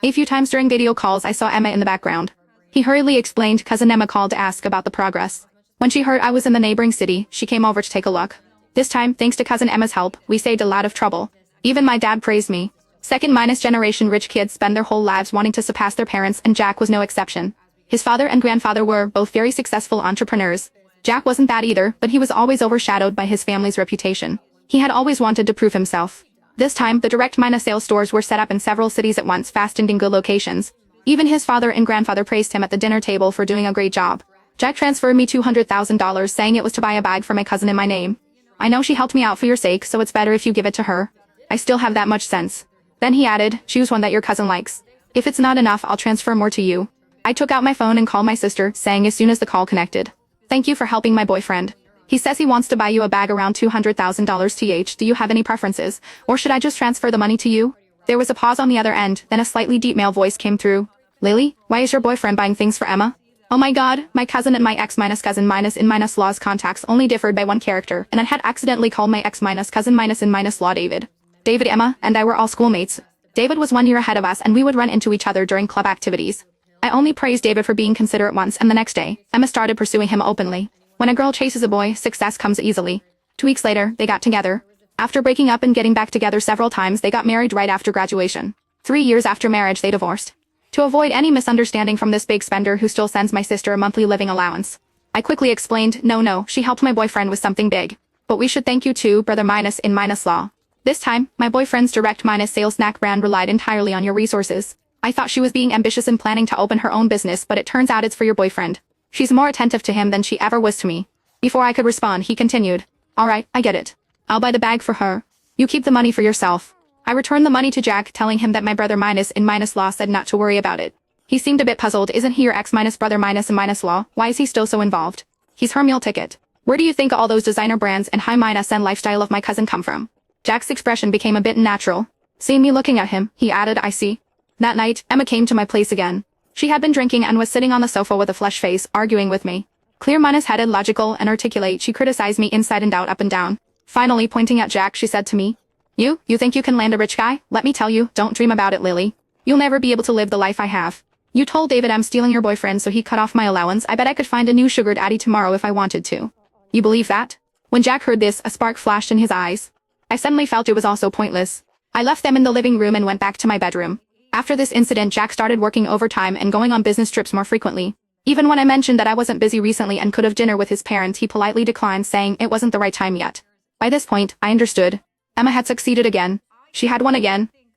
A few times during video calls I saw Emma in the background. He hurriedly explained cousin Emma called to ask about the progress. When she heard I was in the neighboring city, she came over to take a look. This time, thanks to cousin Emma's help, we saved a lot of trouble. Even my dad praised me. Second minus generation rich kids spend their whole lives wanting to surpass their parents, and Jack was no exception. His father and grandfather were both very successful entrepreneurs. Jack wasn't that either, but he was always overshadowed by his family's reputation. He had always wanted to prove himself. This time, the direct minus sales stores were set up in several cities at once, fast and in good locations. Even his father and grandfather praised him at the dinner table for doing a great job. Jack transferred me $200,000, saying it was to buy a bag for my cousin in my name. I know she helped me out for your sake, so it's better if you give it to her. I still have that much sense. Then he added, choose one that your cousin likes. If it's not enough, I'll transfer more to you. I took out my phone and called my sister, saying as soon as the call connected, thank you for helping my boyfriend. He says he wants to buy you a bag around $200,000 th. Do you have any preferences, or should I just transfer the money to you? There was a pause on the other end, then a slightly deep male voice came through. Lily, why is your boyfriend buying things for Emma? Oh my god, my cousin and my ex-cousin-in-law's contacts only differed by one character, and I had accidentally called my ex-cousin-in-law David. David, Emma, and I were all schoolmates. David was 1 year ahead of us and we would run into each other during club activities. I only praised David for being considerate once, and the next day, Emma started pursuing him openly. When a girl chases a boy, success comes easily. 2 weeks later, they got together. After breaking up and getting back together several times, they got married right after graduation. 3 years after marriage, they divorced. To avoid any misunderstanding from this big spender who still sends my sister a monthly living allowance, I quickly explained, no, she helped my boyfriend with something big. But we should thank you too, brother minus in minus law. This time, my boyfriend's direct minus sales snack brand relied entirely on your resources. I thought she was being ambitious and planning to open her own business, but it turns out it's for your boyfriend. She's more attentive to him than she ever was to me. Before I could respond, he continued. Alright, I get it. I'll buy the bag for her. You keep the money for yourself. I returned the money to Jack, telling him that my brother minus in minus law said not to worry about it. He seemed a bit puzzled. Isn't he your ex minus brother minus in minus law? Why is he still so involved? He's her meal ticket. Where do you think all those designer brands and high minus and lifestyle of my cousin come from? Jack's expression became a bit unnatural. Seeing me looking at him, he added, I see. That night, Emma came to my place again. She had been drinking and was sitting on the sofa with a flushed face, arguing with me. Clear minus headed, logical, and articulate, she criticized me inside and out, up and down. Finally, pointing at Jack, she said to me, You think you can land a rich guy? Let me tell you, don't dream about it, Lily. You'll never be able to live the life I have. You told David I'm stealing your boyfriend so he cut off my allowance. I bet I could find a new sugar daddy tomorrow if I wanted to. You believe that? When Jack heard this, a spark flashed in his eyes. I suddenly felt it was also pointless. I left them in the living room and went back to my bedroom. After this incident, Jack started working overtime and going on business trips more frequently. Even when I mentioned that I wasn't busy recently and could have dinner with his parents, he politely declined, saying it wasn't the right time yet. By this point, I understood. Emma had succeeded again. She had won again.